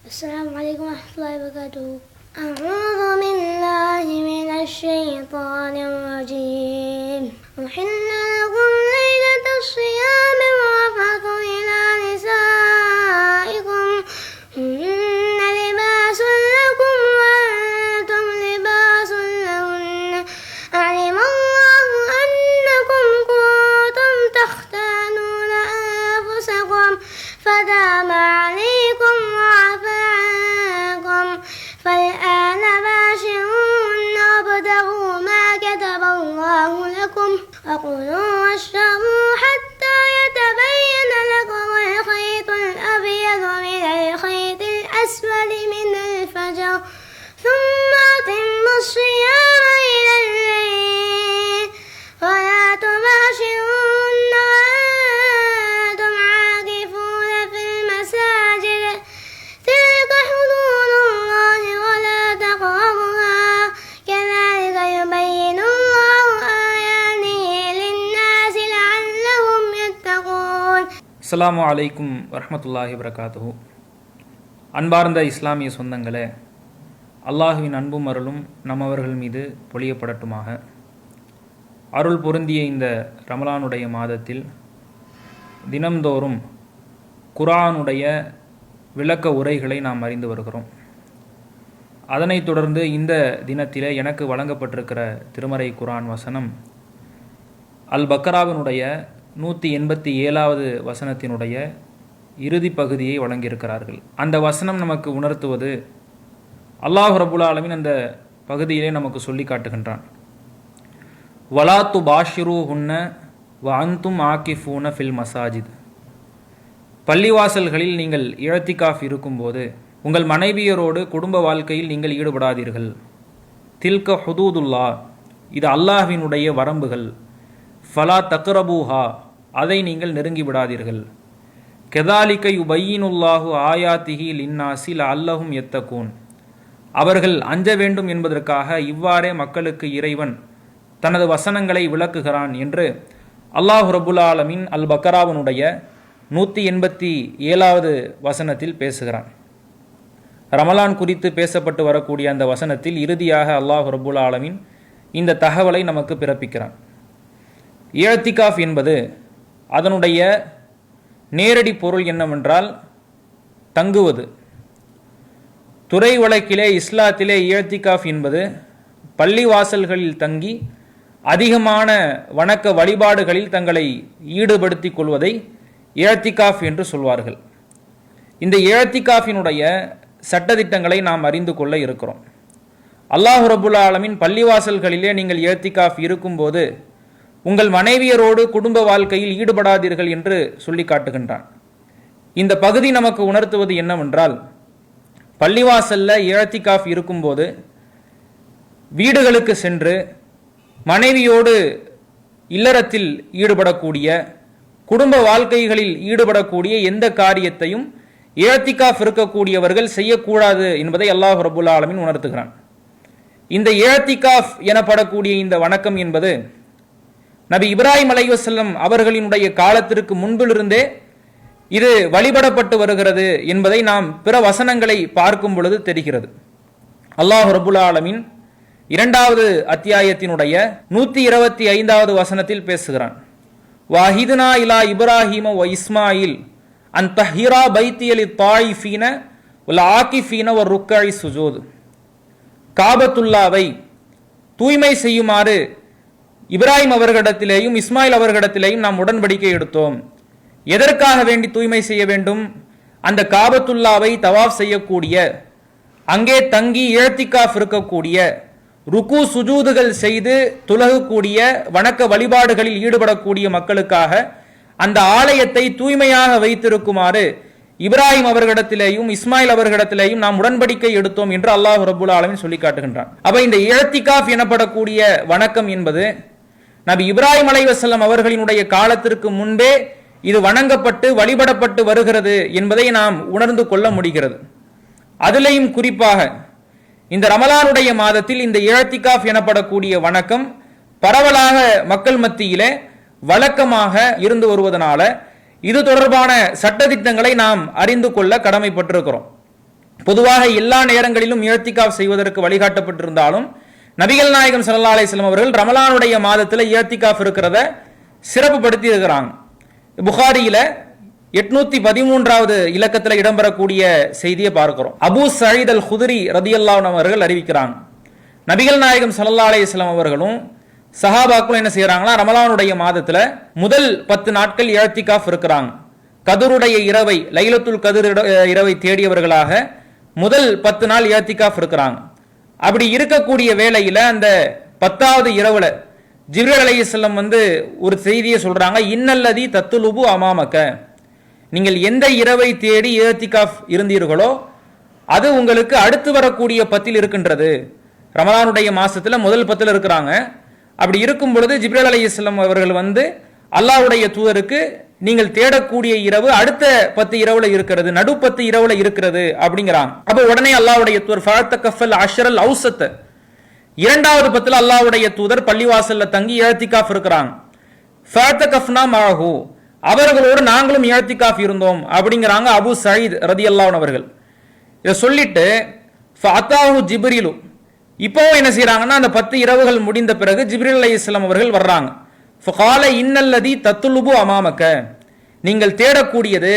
السلام عليكم ورحمة الله وبركاته. أعوذ بالله من الشيطان الرجيم. أحل لكم ليلة الصيام الرفث إلى نسائكم هن لباس لكم وأنتم لباس لهن علم الله أنكم كنتم تختانون أنفسكم فتاب عليكم وعفى عنكم فالآن باشروهن وابتغوا ما كتب الله لكم وكلوا واشربوا حتى يتبين لكم الخيط الأبيض من الخيط الأسود من الفجر ثم أتموا الصيام إلى الليل ولا تباشروهن وأنتم عاكفون في المساجد تلك حدود الله ولا تقربوها كذلك يبين الله آياته للناس لعلهم يتقون. அஸ்ஸலாமு அலைக்கும் வரஹ்மத்துல்லாஹி வபரகாத்துஹு. அன்பார்ந்த இஸ்லாமிய சொந்தங்களே, அல்லாஹுவின் அன்பும் அருளும் நம்மவர்கள் மீது பொழியப்படட்டுமாக. அருள் பொருந்திய இந்த ரமலானுடைய மாதத்தில் தினம்தோறும் குர்ஆனுடைய விளக்க உரைகளை நாம் அறிந்து வருகிறோம். அதனைத் தொடர்ந்து இந்த தினத்திலே எனக்கு வழங்கப்பட்டிருக்கிற திருமறை குர்ஆன் வசனம் அல் பக்ராவினுடைய 187வது வசனத்தினுடைய இறுதி பகுதியை வழங்கியிருக்கிறார்கள். அந்த வசனம் நமக்கு உணர்த்துவது, அல்லாஹ் ரப்புல் ஆலமீன் அந்த பகுதியிலே நமக்கு சொல்லி காட்டுகின்றான், வலாத்து பாஷிரூஹுன்ன வ அன்தும் ஆகிஃபூன ஃபில் மசாஜித். பள்ளிவாசல்களில் நீங்கள் இஅ்திகாஃப் இருக்கும்போது உங்கள் மனைவியரோடு குடும்ப வாழ்க்கையில் நீங்கள் ஈடுபடாதீர்கள். தில்க ஹுதூதுல்லா, இது அல்லாஹ்வினுடைய வரம்புகள். ஃபலா தக்ரபூஹா, அதை நீங்கள் நெருங்கி விடாதீர்கள். கெதாலிக யுபையினுல்லாஹு ஆயாத்திஹி லின்னாசி லஅல்லஹும் யத்தகூன், அவர்கள் அஞ்ச வேண்டும் என்பதற்காக இவ்வாறே மக்களுக்கு இறைவன் தனது வசனங்களை விளக்குகிறான் என்று அல்லாஹ் ரப்புல் ஆலமீன் அல் பக்ராவினுடைய 187வது வசனத்தில் பேசுகிறான். ரமலான் குறித்து பேசப்பட்டு வரக்கூடிய அந்த வசனத்தில் இறுதியாக அல்லாஹ் ரப்புல் ஆலமீன் இந்த தகவலை நமக்கு பிறப்பிக்கிறான். இஅ்திகாஃப் என்பது அதனுடைய நேரடி பொருள் என்னவென்றால் தங்குவது. துறை வழக்கிலே இஸ்லாத்திலே இஅ்திகாஃப் என்பது பள்ளிவாசல்களில் தங்கி அதிகமான வணக்க வழிபாடுகளில் தங்களை ஈடுபடுத்திக் கொள்வதை இஅ்திகாஃப் என்று சொல்வார்கள். இந்த இஅ்திகாஃபினுடைய சட்டதிட்டங்களை நாம் அறிந்து கொள்ள இருக்கிறோம். அல்லாஹ் ரப்புல் ஆலமீன் பள்ளிவாசல்களிலே நீங்கள் இஅ்திகாஃப் இருக்கும்போது உங்கள் மனைவியரோடு குடும்ப வாழ்க்கையில் ஈடுபடாதீர்கள் என்று சொல்லி காட்டுகின்றான். இந்த பகுதி நமக்கு உணர்த்துவது என்னவென்றால், பள்ளிவாசல்ல இஅ்திகாஃப் இருக்கும்போது வீடுகளுக்கு சென்று மனைவியோடு இல்லறத்தில் ஈடுபடக்கூடிய குடும்ப வாழ்க்கைகளில் ஈடுபடக்கூடிய எந்த காரியத்தையும் இஅ்திகாஃப் இருக்கக்கூடியவர்கள் செய்யக்கூடாது என்பதை அல்லாஹ் ரப்புல் ஆலமீன் உணர்த்துகிறான். இந்த இஅ்திகாஃப் எனப்படக்கூடிய இந்த வணக்கம் என்பது நபி இப்ராஹிம் அலைஹிஸ்ஸலாம் அவர்களினுடைய காலத்திற்கு முன்பிலிருந்தே இது வழிபடப்பட்டு வருகிறது என்பதை நாம் பிற வசனங்களை பார்க்கும் பொழுது தெரிகிறது. அல்லாஹ் ரப்புல் ஆலமீன் 2வது அத்தியாயத்தினுடைய 125வது வசனத்தில் பேசுகிறான், வாஹிதுனா இலா இப்ராஹிம வ இஸ்மாயில் அன் தஹிரா பைத்திய லித்தாயிஃபீன வல் ஆகிஃபீன வ ருக்கஇ சுஜூத். காபத்துல்லாவை தூய்மை செய்யுமாறு இப்ராஹிம் அவர்களிடத்திலேயும் இஸ்மாயில் அவர்களிடத்திலேயும் நாம் உடன்படிக்கை எடுத்தோம். எதற்காக வேண்டி தூய்மை செய்ய வேண்டும்? அந்த காபத்துல்லாவை தவாஃப் செய்யக்கூடிய, அங்கே தங்கி இஅ்திகாஃப் இருக்கக்கூடிய, ருக்கு சுஜூதுகள் செய்து துலகக்கூடிய வணக்க வழிபாடுகளில் ஈடுபடக்கூடிய மக்களுக்காக அந்த ஆலயத்தை தூய்மையாக வைத்திருக்குமாறு இப்ராஹிம் அவர்களிடத்திலேயும் இஸ்மாயில் அவர்களிடத்திலேயும் நாம் உடன்படிக்கை எடுத்தோம் என்று அல்லாஹ் ரப்புல் ஆலமீன் சொல்லி காட்டுகின்றான். அப்ப இந்த இஅ்திகாஃப் எனப்படக்கூடிய வணக்கம் என்பது நபி இப்ராஹிம் அலைஹிஸ்ஸலாம் அவர்களினுடைய காலத்திற்கு முன்பே இது வணங்கப்பட்டு வழிபடப்பட்டு வருகிறது என்பதை நாம் உணர்ந்து கொள்ள முடிகிறது. அதிலேயும் குறிப்பாக இந்த ரமலானுடைய மாதத்தில் இந்த இஅ்திகாஃப் எனப்படக்கூடிய வணக்கம் பரவலாக மக்கள் மத்தியிலே வழக்கமாக இருந்து வருவதனால இது தொடர்பான சட்டதிட்டங்களை நாம் அறிந்து கொள்ள கடமைப்பட்டிருக்கிறோம். பொதுவாக எல்லா நேரங்களிலும் இஅ்திகாஃப் செய்வதற்கு வழிகாட்டப்பட்டிருந்தாலும் நபிகள் நாயகம் ஸல்லல்லாஹு அலைஹி வஸல்லம் அவர்கள் ரமலானுடைய மாதத்தில் இஅ்திகாஃப் இருக்கிறத சிறப்புப்படுத்தி இருக்கிறாங்க. புகாரியில 813வது இலக்கத்தில் இடம்பெறக்கூடிய செய்தியை பார்க்கிறோம். அபூ சயீத் அல் குத்ரி ரலியல்லாஹு அன்ஹு அவர்கள் அறிவிக்கிறாங்க, நபிகள் நாயகம் ஸல்லல்லாஹு அலைஹி வஸல்லம் அவர்களும் சஹாபாக்களும் என்ன செய்யறாங்களா, ரமலானுடைய மாதத்துல முதல் 10 நாட்கள் இஅ்திகாஃப் இருக்கிறாங்க. கதருடைய இரவை, லைலத்துல் கத்ர் இரவை தேடியவர்களாக முதல் 10 நாள் இஅ்திகாஃப் இருக்கிறாங்க. அப்படி இருக்கக்கூடிய வேளையில அந்த 10வது இரவுல ஜிப்ரீல் அலைஹிஸ்ஸலாம் ஒரு செய்தியை சொல்றாங்க, இன்னல்லதி தத்துலுபு அமாமக்க, நீங்கள் எந்த இரவை தேடி இஅ்திகாஃப் இருந்தீர்களோ அது உங்களுக்கு அடுத்து வரக்கூடிய 10 இருக்கின்றது. ரமலானுடைய மாசத்துல முதல் 10 இருக்கிறாங்க. அப்படி இருக்கும் பொழுது ஜிப்ரீல் அலைஹிஸ்ஸலாம் அவர்கள் அல்லாஹ்வுடைய தூதருக்கு நீங்கள் தேடக்கூடிய இரவு அடுத்த 10 இரவுல இருக்கிறது, நடு 10 இரவுல இருக்கிறது அப்படிங்கிறாங்க. அப்ப உடனே அல்லாஹ்வுடைய தூதர் ஃபஅத்தகஃபல் அஷ்ரல் அவுஸத், இரண்டாவது 10ல அல்லாஹ்வுடைய தூதர் பள்ளிவாசல்ல தங்கி இஅ்திகாஃப் இருக்கிறாங்க. ஃபஅத்தகஃப்னா மஅஹு, அவர்களோடு நாங்களும் இஅ்திகாஃப் இருந்தோம் அப்படிங்கிறாங்க அபூ சயீத் ரலியல்லாஹு அன்ஹு அவர்கள். இதை சொல்லிட்டு ஃபஅதாஹு ஜிப்ரீலு, இப்போ என்ன செய்யறாங்கன்னா அந்த 10 இரவுகள் முடிந்த பிறகு ஜிப்ரீல் அலைஹிஸ்ஸலாம் அவர்கள் வர்றாங்க. ஃபகால இன்னல்லதி தத்துலுபு அமாமக்க, நீங்கள் தேடக்கூடியது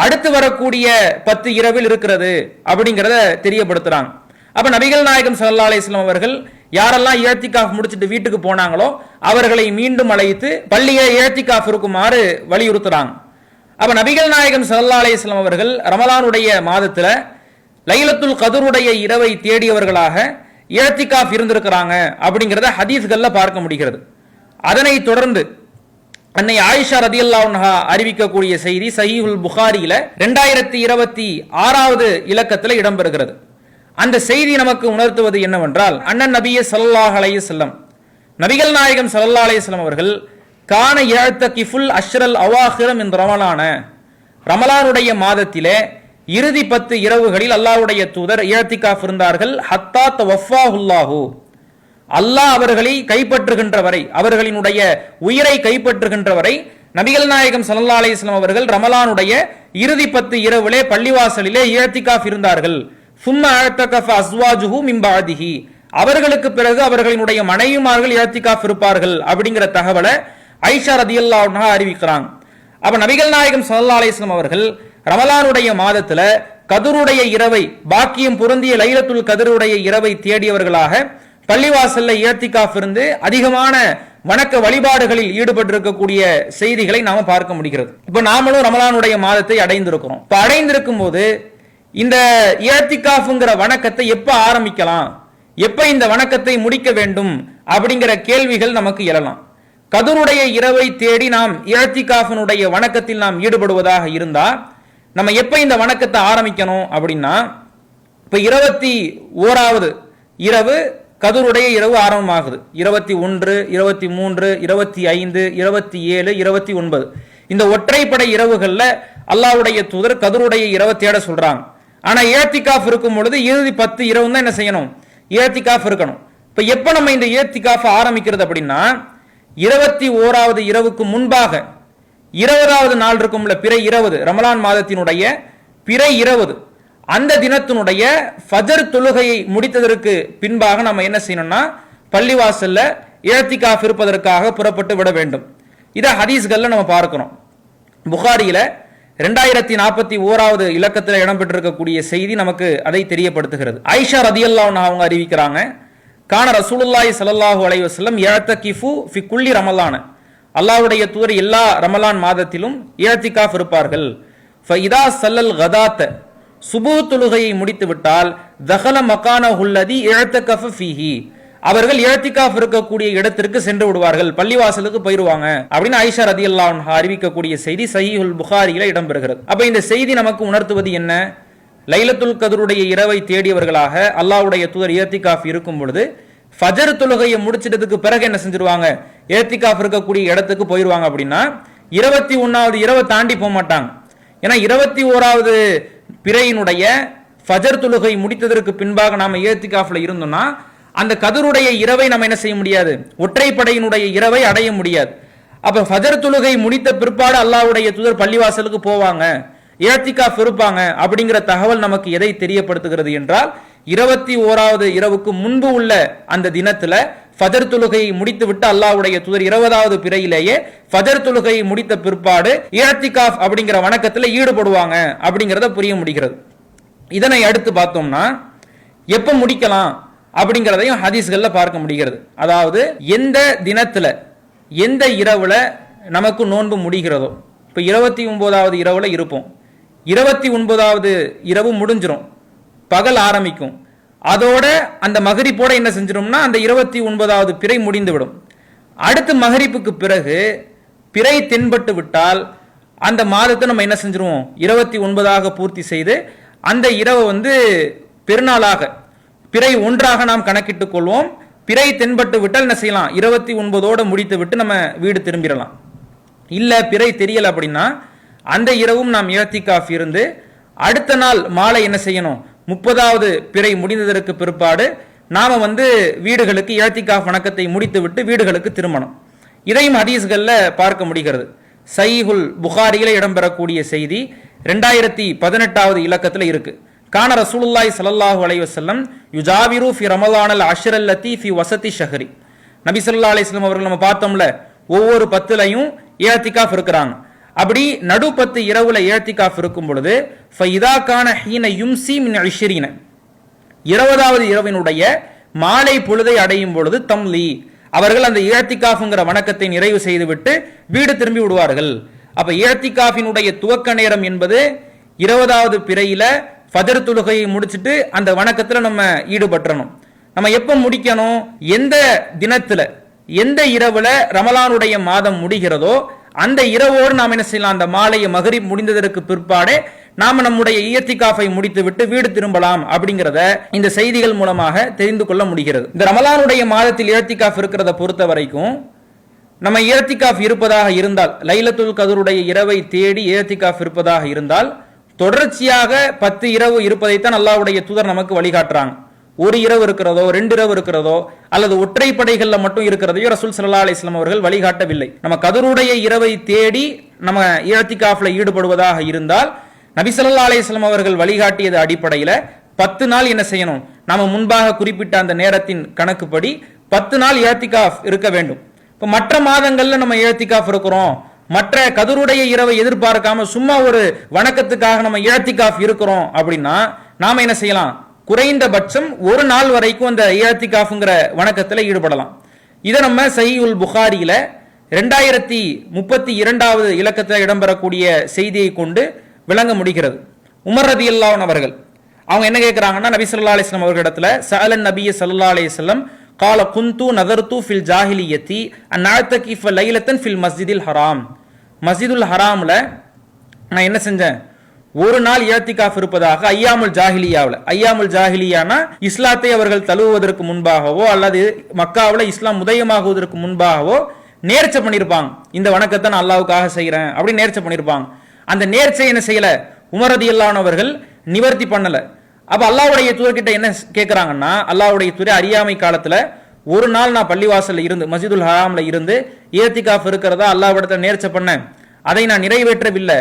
அடுத்து வரக்கூடிய 10 இரவில் இருக்கிறது அப்படிங்கிறத தெரியப்படுத்துறாங்க. அப்ப நபிகள் நாயகம் ஸல்லல்லாஹு அலைஹி வஸல்லம் அவர்கள் யாரெல்லாம் இஅ்திகாஃப் முடிச்சிட்டு வீட்டுக்கு போனாங்களோ அவர்களை மீண்டும் அழைத்து பள்ளியை இஅ்திகாஃப் இருக்குமாறு வலியுறுத்துறாங்க. அப்ப நபிகள் நாயகம் ஸல்லல்லாஹு அலைஹி வஸல்லம் அவர்கள் ரமலானுடைய மாதத்துல லைலத்துல் கத்ருடைய இரவை தேடியவர்களாக இஅ்திகாஃப் இருந்திருக்கிறாங்க அப்படிங்கிறத ஹதீஸ்கள்ல பார்க்க முடிகிறது. அதனை தொடர்ந்து அன்னை ஆயிஷா ரலியல்லாஹு அன்ஹா அறிவிக்கக்கூடிய செய்தி சஹீஹுல் புகாரியில 2026வது இலக்கத்தில் இடம்பெறுகிறது. அந்த செய்தி நமக்கு உணர்த்துவது என்னவென்றால், அண்ணன் நபியே ஸல்லல்லாஹு அலைஹி வஸல்லம், நபிகள் நாயகம் ஸல்லல்லாஹு அலைஹி வஸல்லம் அவர்கள் கான யஅ்தகிஃபுல் அஷ்ரல் அவாஹிர மின் ரமலான, ரமலானுடைய மாதத்திலே இறுதி 10 இரவுகளில் அல்லாஹ்வுடைய தூதர் இஅ்திகாஃப் இருந்தார்கள். ஹத்தா தவஃபாஹுல்லாஹு, அல்லாஹ் அவர்களை கைப்பற்றுகின்ற வரை, அவர்களினுடைய உயிரை கைப்பற்றுகின்ற வரை நபிகள் நாயகம் ஸல்லல்லாஹு அலைஹி வஸல்லம் அவர்கள் ரமலானுடைய இறுதி 10 இரவிலே பள்ளிவாசலிலே இஅ்திகாஃப் இருந்தார்கள். சும்ம அஅ்தகஃப அஸ்வாஜுஹு மின் பஅதிஹி, அவர்களுக்கு பிறகு அவர்களினுடைய மனைவிமார்கள் இஅ்திகாஃப் இருப்பார்கள் அப்படிங்கிற தகவலை ஆயிஷா ரலியல்லாஹு அன்ஹா அறிவிக்கிறாங்க. அப்ப நபிகள் நாயகம் ஸல்லல்லாஹு அலைஹி வஸல்லம் அவர்கள் ரமலானுடைய மாதத்துல கத்ருடைய இரவை, பாக்கியம் பொருந்திய லைலத்துல் கத்ருடைய இரவை தேடியவர்களாக பள்ளிவாசல்ல இஅ்திகாஃப் இருந்து அதிகமான வணக்க வழிபாடுகளில் ஈடுபட்டிருக்கக்கூடிய செய்திகளை நாம பார்க்க முடிகிறது. இப்ப நாமளும் ரமலானுடைய மாதத்தை அடைந்திருக்கிறோம். இப்ப அடைந்திருக்கும் போது இந்த இஅ்திகாஃப்ங்கிற வணக்கத்தை எப்ப ஆரம்பிக்கலாம், எப்ப இந்த வணக்கத்தை முடிக்க வேண்டும் அப்படிங்கிற கேள்விகள் நமக்கு எழலாம். கத்ருடைய இரவை தேடி நாம் இஅ்திகாஃபினுடைய வணக்கத்தில் நாம் ஈடுபடுவதாக இருந்தா நம்ம எப்ப இந்த வணக்கத்தை ஆரம்பிக்கணும் அப்படின்னா, இப்ப 21வது இரவு கத்ருடைய இரவு ஆரம்பமாகுது. 21, 23, 25, 27, 29 இந்த ஒற்றைப்படை இரவுகள்ல அல்லாஹ்வுடைய தூதர் கத்ருடைய இரவை தேட சொல்றாங்க. ஆனா இஅ்திகாஃப் இருக்கும் பொழுது இறுதி 10 இரவு தான் என்ன செய்யணும், இஅ்திகாஃப் இருக்கணும். இப்ப எப்ப நம்ம இந்த இஅ்திகாஃப் ஆரம்பிக்கிறது அப்படின்னா, 21வது இரவுக்கு முன்பாக 20வது நாள் இருக்கும்ல, பிறை 20, ரமலான் மாதத்தினுடைய பிறை 20, அந்த தினத்தினுடைய ஃபஜர் தொழுகையை முடித்ததற்கு பின்பாக நம்ம என்ன செய்யணும்னா பள்ளிவாசல்ல இஅ்திகாஃப் இருப்பதற்காக புறப்பட்டு விட வேண்டும். இதை ஹதீஸ்கள்ல நம்ம பார்க்கிறோம். புகாரியில 2041வது இலக்கத்தில் இடம்பெற்றிருக்கக்கூடிய செய்தி நமக்கு அதை தெரியப்படுத்துகிறது. ஆயிஷா ரலியல்லாஹு அன்ஹா அவங்க அறிவிக்கிறாங்க, கான ரசூலுல்லாஹி ஸல்லல்லாஹு அலைஹி வஸல்லம் யஅ்தகிஃபு ஃபி குல்லி ரமலான, அல்லாஹ்வுடைய தூதர் எல்லா ரமலான் மாதத்திலும் இஅ்திகாஃப் இருப்பார்கள். ஃபஇதா ஸல்லல் கதாத்த, சுபூஹ் தொழுகையை முடித்து விட்டால் தஹல மகானஹுல்லதி இஅ்தகஃப ஃபீஹி, அவர்கள் இஅ்திகாஃப் இருக்கக்கூடிய இடத்திற்கு சென்று விடுவார்கள், பள்ளிவாசலுக்கு போயிடுவாங்க அப்படின்னு ஆயிஷா ரலியல்லாஹு அன்ஹா அறிவிக்கக்கூடிய செய்தி சஹீஹுல் புகாரியில இடம்பெறுகிறது. அப்ப இந்த செய்தி நமக்கு உணர்த்துவது என்ன, லைலத்துல் கத்ருடைய இரவை தேடியவர்களாக அல்லாஹ்வுடைய தூதர் இஅ்திகாஃப் இருக்கும் பொழுது ஃபஜர் தொழுகையை முடிச்சிட்டதுக்கு பிறகு என்ன செஞ்சிருவாங்க, இஅ்திகாஃப் இருக்கக்கூடிய இடத்துக்கு போயிடுவாங்க. அப்படின்னா 21வது இரவை தாண்டி போக மாட்டாங்க. ஏன்னா 21வது பிறையினுடைய ஃபஜர் தொழுகை முடித்ததற்கு பின்பாக நாம இஅ்திகாஃப்ல இருந்தோம்னா அந்த கத்ருடைய இரவை நம்ம என்ன செய்ய முடியாது, ஒற்றைப்படையினுடைய இரவை அடைய முடியாது. அப்ப ஃபஜர் தொழுகை முடித்த பிற்பாடு அல்லாஹ்வுடைய தூதர் பள்ளிவாசலுக்கு போவாங்க, இஅ்திகாஃப் இருப்பாங்க அப்படிங்கிற தகவல் நமக்கு எதை தெரியப்படுத்துகிறது என்றால் 21வது இரவுக்கு முன்பு உள்ள அந்த தினத்துல ஃபஜர் தொழுகையை முடித்து விட்டு அல்லாஹ்வுடைய தூதர் 20வது பிறையிலேயே ஃபஜர் தொழுகையை முடித்த பிற்பாடு இஅ்திகாஃப் அப்படிங்கிற வணக்கத்துல ஈடுபடுவாங்க அப்படிங்கறத புரிய முடிகிறது. இதனை அடுத்து பார்த்தோம்னா எப்ப முடிக்கலாம் அப்படிங்கறதையும் ஹதீஸ்கள்ல பார்க்க முடிகிறது. அதாவது எந்த தினத்துல எந்த இரவுல நமக்கு நோன்பு முடிகிறதோ, இப்ப 29வது இரவுல இருப்போம், 29வது இரவு முடிஞ்சிரும், பகல் ஆரம்பிக்கும், அதோட அந்த மகரிப்போட என்ன செஞ்சிடும்னா அந்த 29வது பிறை முடிந்து விடும். அடுத்து மகரிப்புக்கு பிறகு பிறை தென்பட்டு விட்டால் அந்த மாதத்தை நம்ம என்ன செஞ்சிருவோம் 29ஆக பூர்த்தி செய்து அந்த இரவை பெருநாளாக பிறை ஒன்றாக நாம் கணக்கிட்டுக் கொள்வோம். பிறை தென்பட்டு விட்டால் என்ன செய்யலாம் 29ஓட முடித்து விட்டு நம்ம வீடு திரும்பிடலாம். இல்ல பிறை தெரியல அப்படின்னா அந்த இரவும் நாம் இஅ்திகாஃப் இருந்து அடுத்த நாள் மாலை என்ன செய்யணும் 30வது பிறை முடிந்ததற்கு பிற்பாடு நாம வீடுகளுக்கு இஅ்திகாஃப் வணக்கத்தை முடித்து விட்டு வீடுகளுக்கு திரும்பணும். இதையும் ஹதீஸ்கள்ல பார்க்க முடிகிறது. சஹீஹுல் புகாரியில இடம்பெறக்கூடிய செய்தி 2018வது இலக்கத்துல இருக்கு. கான ரசூலுல்லாஹி ஸல்லல்லாஹு அலைஹி வஸல்லம் யுஜாவிரு ஃபி ரமலானல் அஷ்ரல் லத்தி ஃபி வஸதி ஷஹ்ரி. நபி ஸல்லல்லாஹு அலைஹி வஸல்லம் அவர்கள் நம்ம பார்த்தோம்ல ஒவ்வொரு 10லையும் இஅ்திகாஃப் இருக்கிறாங்க. அப்படி நடு 10 இரவுல இஅ்திகாஃப் இருக்கும் பொழுது ஃபைதா கான ஹீன யும்சி மின் 20 20வது இரவினுடைய மாலை பொழுதை அடையும் பொழுது தம்லி அவர்கள் அந்த இஅ்திகாஃப்ங்கற வணக்கத்தை நிறைவு செய்துவிட்டு வீடு திரும்பி விடுவார்கள். அப்ப இஅ்திகாஃபினுடைய துவக்க நேரம் என்பது 20வது பிறையில ஃபஜர் தொழுகையை முடிச்சிட்டு அந்த வணக்கத்துல நம்ம ஈடுபற்றணும். நம்ம எப்ப முடிக்கணும், எந்த தினத்துல எந்த இரவுல ரமலானுடைய மாதம் முடிகிறதோ அந்த இரவோடு நாம் என்ன செய்யலாம், அந்த மாலைய மகரிப் முடிந்ததற்கு பிற்பாடே நாம நம்முடைய இஅ்திகாஃபை முடித்து விட்டு வீடு திரும்பலாம் அப்படிங்கறத இந்த செய்திகள் மூலமாக தெரிந்து கொள்ள முடிகிறது. இந்த ரமலானுடைய மாதத்தில் இஅ்திகாஃப் இருக்கிறத பொறுத்த வரைக்கும் நம்ம இஅ்திகாஃப் இருப்பதாக இருந்தால், லைலத்துல் கத்ருடைய இரவை தேடி இஅ்திகாஃப் இருப்பதாக இருந்தால் தொடர்ச்சியாக 10 இரவு இருப்பதைத்தான் அல்லாஹ்வுடைய தூதர் நமக்கு வழிகாட்டுறாங்க. ஒரு இரவு இருக்கிறதோ 2 இரவு இருக்கிறதோ அல்லது ஒற்றைப்படைகள்ல மட்டும் இருக்கிறதையோ ரசூல் ஸல்லல்லாஹு அலைஹி வஸல்லம் அவர்கள் வழிகாட்டவில்லை. நம்ம கதருடைய இரவை தேடி நம்ம இஅ்திகாஃப்ல ஈடுபடுவதாக இருந்தால் நபி ஸல்லல்லாஹு அலைஹி வஸல்லம் அவர்கள் வழிகாட்டியது அடிப்படையில 10 நாள் என்ன செய்யணும், நாம முன்பாக குறிப்பிட்ட அந்த நேரத்தின் கணக்குப்படி 10 நாள் இஅ்திகாஃப் இருக்க வேண்டும். இப்ப மற்ற மாதங்கள்ல நம்ம இஅ்திகாஃப் இருக்கிறோம், மற்ற கதருடைய இரவை எதிர்பார்க்காம சும்மா ஒரு வணக்கத்துக்காக நம்ம இஅ்திகாஃப் இருக்கிறோம் அப்படின்னா நாம என்ன செய்யலாம், குறைந்தபட்சம் ஒரு நாள் வரைக்கும் அந்த இஅ்திகாஃப்ங்கற வணக்கத்துல ஈடுபடலாம். இதை நம்ம சஹீஹுல் புகாரியில 2032வது இலக்கத்தில் இடம்பெறக்கூடிய செய்தியை கொண்டு விளங்க முடிகிறது. உமர் ரலியல்லாஹு அன்ஹு அவர்கள் அவங்க என்ன கேட்கிறாங்கன்னா, நபி ஸல்லல்லாஹு அலைஹி வஸல்லம் அவர்களிடத்துல சஅலன் நபிய ஸல்லல்லாஹு அலைஹி வஸல்லம் قال كنت نذرت في الجاهليه ان اعتكف ليله في المسجد الحرام. மஸ்ஜிதுல் ஹராம்ல நான் என்ன செஞ்சேன், ஒரு நாள் இஅ்திகாஃப் இருப்பதாக ஐயாமுல் ஜாஹிலியாவில், ஐயாமுல் ஜாஹிலியானா இஸ்லாத்தை அவர்கள் தழுவுவதற்கு முன்பாகவோ அல்லது மக்காவில் இஸ்லாம் உதயமாகுவதற்கு முன்பாகவோ நேர்ச்சை பண்ணியிருப்பாங்க. இந்த வணக்கத்தை நான் அல்லாஹ்வுக்காக செய்கிறேன் அப்படின்னு நேர்ச்சை பண்ணியிருப்பாங்க. அந்த நேர்ச்சை என்ன செய்யல, உமர் ரலியல்லாஹு அன்ஹு அவர்கள் நிவர்த்தி பண்ணல. அப்ப அல்லாஹ்வுடைய தூதர்கிட்ட என்ன கேட்கிறாங்கன்னா, அல்லாஹ்வுடைய தூதர் அறியாமை காலத்துல ஒரு நாள் நான் பள்ளிவாசல்ல இருந்து மஸ்ஜிதுல் ஹராம்ல இருந்து இஅ்திகாஃப் இருக்கிறதா அல்லாஹ்விடத்துல நேர்ச்சை பண்ணேன், அதை நான் நிறைவேற்றவில்லை,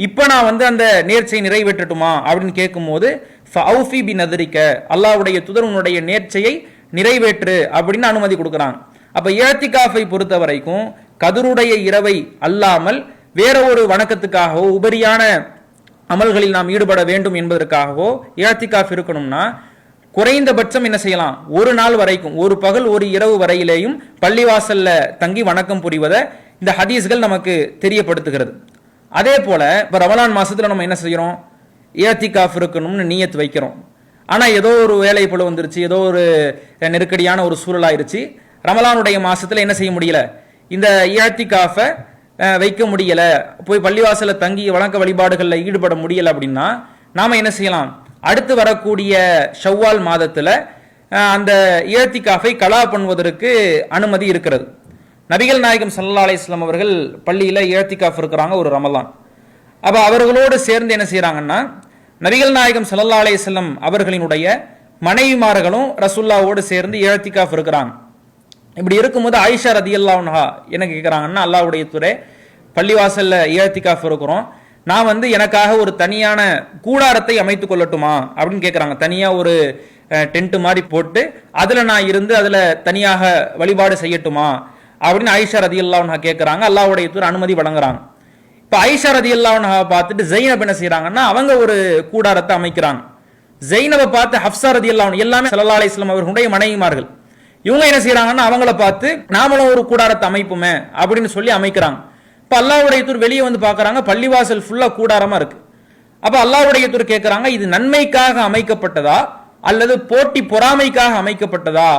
இப்ப நான் அந்த நேர்ச்சையை நிறைவேற்றட்டுமா அப்படின்னு கேட்கும்போது ஃபௌஃபி பி நதரிக்க, அல்லாஹ்வுடைய தூதர் உன்னுடைய நேர்ச்சையை நிறைவேற்று அப்படின்னு அனுமதி கொடுக்குறாங்க. அப்ப இஅ்திகாஃபை பொறுத்த வரைக்கும் கதருடைய இரவை அல்லாமல் வேற ஒரு வணக்கத்துக்காகவோ உபரியான அமல்களில் நாம் ஈடுபட வேண்டும் என்பதற்காகவோ இஅ்திகாஃப் இருக்கணும்னா குறைந்தபட்சம் என்ன செய்யலாம், ஒரு நாள் வரைக்கும், ஒரு பகல் ஒரு இரவு வரையிலேயும் பள்ளிவாசல்ல தங்கி வணக்கம் புரிவதை இந்த ஹதீஸ்கள் நமக்கு தெரியப்படுத்துகிறது. அதே போல இப்ப ரமலான் மாசத்துல நம்ம என்ன செய்யறோம், இஅ்திகாஃப் இருக்கணும்னு நியத் வைக்கிறோம். ஆனா ஏதோ ஒரு வேலை போல வந்துருச்சு, ஏதோ ஒரு நெருக்கடியான ஒரு சூழலாயிருச்சு, ரமலானுடைய மாசத்துல என்ன செய்ய முடியல, இந்த இஅ்திகாஃபை வைக்க முடியல, போய் பள்ளிவாசல தங்கி வணக்க வழிபாடுகள்ல ஈடுபட முடியல அப்படின்னா நாம என்ன செய்யலாம், அடுத்து வரக்கூடிய ஷவ்வால் மாதத்துல அந்த இஅ்திகாஃபை கலா பண்ணுவதற்கு அனுமதி இருக்கிறது. நபிகள் நாயகம் ஸல்லல்லாஹு அலைஹி வஸல்லம் அவர்கள் பள்ளியில இஅ்திகாஃப் இருக்கிறாங்க ஒரு ரமலான். அப்ப அவர்களோடு சேர்ந்து என்ன செய்யறாங்கன்னா, நபிகள் நாயகம் ஸல்லல்லாஹு அலைஹி வஸல்லம் அவர்களினுடைய மனைவிமார்களும் ரசூலுல்லாஹ்வோடு சேர்ந்து இஅ்திகாஃப் இருக்கிறாங்க. இப்படி இருக்கும்போது ஆயிஷா ரலியல்லாஹு அன்ஹா என்ன கேட்கிறாங்கன்னா, அல்லாஹ்வுடைய தூதரே பள்ளிவாசல்ல இஅ்திகாஃப் இருக்கிறோம், நான் வந்து எனக்காக ஒரு தனியான கூடாரத்தை அமைத்துக் கொள்ளட்டுமா அப்படின்னு கேட்குறாங்க. தனியாக ஒரு டென்ட் மாதிரி போட்டு அதில் நான் இருந்து அதில் தனியாக வழிபாடு செய்யட்டுமா அப்படின்னு ஆயிஷா ரதியல்லாஹு அன்ஹா கேட்குறாங்க. அல்லாஹ்வுடைய தூதர் அனுமதி வழங்குறாங்க. இப்போ ஆயிஷா ரதியல்லாஹு அன்ஹா பார்த்துட்டு ஜைனப் என்ன செய்கிறாங்கன்னா அவங்க ஒரு கூடாரத்தை அமைக்கிறாங்க. ஜைனபை பார்த்து ஹப்ஸா ரதியல்லாஹு அன்ஹா, எல்லாமே ஸல்லல்லாஹு அலைஹி வஸல்லம் அவர்களுடைய மனைவிமார்கள், இவங்க என்ன செய்யறாங்கன்னா அவங்கள பார்த்து நாமளும் ஒரு கூடாரத்தை அமைப்புமே அப்படின்னு சொல்லி அமைக்கிறாங்க. இப்போ அல்லாஹ்வுடைய தூதர் வெளியே வந்து பார்க்குறாங்க, பள்ளிவாசல் ஃபுல்லாக கூடாரமா இருக்கு. அப்போ அல்லாஹ்வுடைய தூதர் கேட்குறாங்க, இது நன்மைக்காக அமைக்கப்பட்டதா அல்லது போட்டி பொறாமைக்காக அமைக்கப்பட்டதா?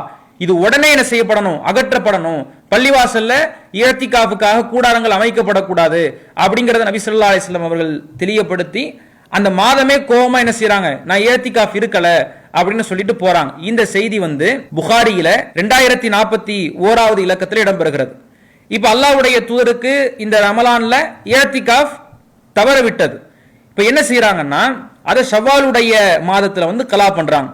இது உடனே என்ன செய்யப்படணும், அகற்றப்படணும். பள்ளிவாசல்ல இஅ்திகாஃபுக்காக கூடாரங்கள் அமைக்கப்படக்கூடாது அப்படிங்கறத நபி ஸல்லல்லாஹு அலைஹி வஸல்லம் அவர்கள் தெளிவுபடுத்தி அந்த மாதமே கோவமா என்ன செய்யறாங்க, நான் இஅ்திகாஃப் இருக்கல அப்படின்னு சொல்லிட்டு போறாங்க. இந்த செய்தி வந்து புகாரியில 2041வது இலக்கத்தில் இடம்பெறுகிறது. இப்ப அல்லாஹ்வுடைய தூதருக்கு இந்த ரமலான்ல இஅ்திகாஃப் தவற விட்டது. இப்ப என்ன செய்யறாங்கன்னா அதை ஷவ்வாலுடைய மாதத்துல வந்து கலா பண்றாங்க.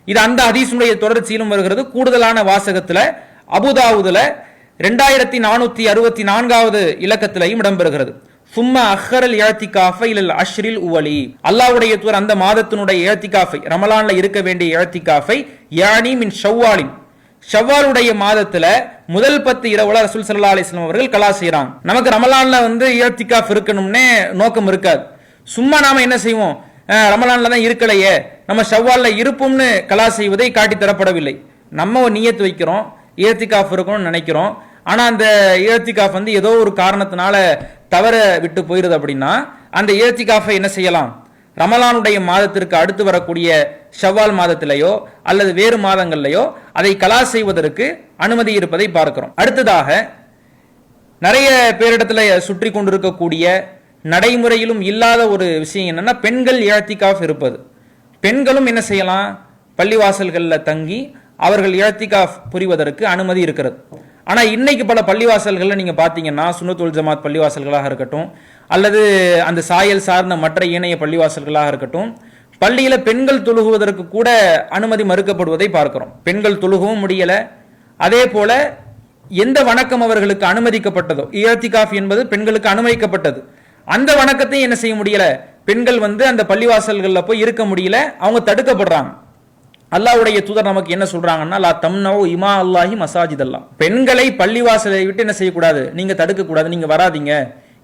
இது அந்த ஹதீஸுடைய தொடர்ச்சியிலும் வருகிறது. கூடுதலான வாசகத்துல அபூதாவுதுல 2464வது இலக்கத்திலையும் இடம்பெறுகிறது. சும்மா அஹ்ரல் இஅ்திகாஃப இலல் அஷ்ரில் உவலி, அல்லாஹ்வுடைய தூதர் அந்த மாதத்தினுடைய இஅ்திகாஃபை, ரமலான்ல இருக்க வேண்டிய இஅ்திகாஃபை யானி மின் ஷவ்வாலின், ஷவ்வாலுடைய மாதத்துல முதல் 10 இரவுல ரசூல் ஸல்லல்லாஹு அலைஹி வஸல்லம் அவர்கள் கலா செய்றாங்க. நமக்கு ரமலான்ல வந்து இஅ்திகாஃப் இருக்கணும்னே நோக்கம் இருக்காது. சும்மா நாம என்ன செய்வோம், ரமலான்ல தான் இருக்கலையே, நம்ம ஷவ்வால்ல இருப்போம்னு கலா செய்வதை காட்டி தரப்படவில்லை. நம்ம நியத் வைக்கிறோம், இஅ்திகாஃப் இருக்கணும்னு நினைக்கிறோம். ஆனா அந்த இஅ்திகாஃப் வந்து ஏதோ ஒரு காரணத்தினால தவற விட்டு போயிருது அப்படின்னா அந்த இஅ்திகாஃபை என்ன செய்யலாம், ரமலானுடைய மாதத்திற்கு அடுத்து வரக்கூடிய ஷவ்வால் மாதத்திலேயோ அல்லது வேறு மாதங்கள்லையோ அதை கலா செய்வதற்கு அனுமதி இருப்பதை பார்க்கிறோம். அடுத்ததாக நிறைய பேரிடத்துல சுற்றி கொண்டிருக்கக்கூடிய நடைமுறையிலும் இல்லாத ஒரு விஷயம் என்னன்னா, பெண்கள் இஅ்திகாஃப் இருப்பது. பெண்களும் என்ன செய்யலாம், பள்ளிவாசல்களில் தங்கி அவர்கள் இஅ்திகாஃப் புரிவதற்கு அனுமதி இருக்கிறது. ஆனா இன்னைக்கு பல பள்ளிவாசல்கள்ல நீங்க பாத்தீங்கன்னா, சுன்னத்துல் ஜமாத் பள்ளிவாசல்களாக இருக்கட்டும் அல்லது அந்த சாயல் சார்ந்த மற்ற ஏனைய பள்ளிவாசல்களாக இருக்கட்டும், பள்ளியில பெண்கள் தொழுகுவதற்கு கூட அனுமதி மறுக்கப்படுவதை பார்க்கிறோம். பெண்கள் தொழுகவும் முடியல. அதே போல எந்த வணக்கம் அவர்களுக்கு அனுமதிக்கப்பட்டதோ, இஅ்திகாஃப் என்பது பெண்களுக்கு அனுமதிக்கப்பட்டது, அந்த வணக்கத்தை என்ன செய்ய முடியல, பெண்கள் வந்து அந்த பள்ளிவாசல்கள்ல போய் இருக்க முடியல, அவங்க தடுக்கப்படுறாங்க. அல்லாஹ்வுடைய தூதர் நமக்கு என்ன சொல்றாங்கன்னா, லா தம்னவு இமா அல்லாஹி மசாஜித் அல்லாஹ், பெண்களை பள்ளிவாசலை விட்டு என்ன செய்யக்கூடாது, நீங்க தடுக்க கூடாது, நீங்க வராதீங்க,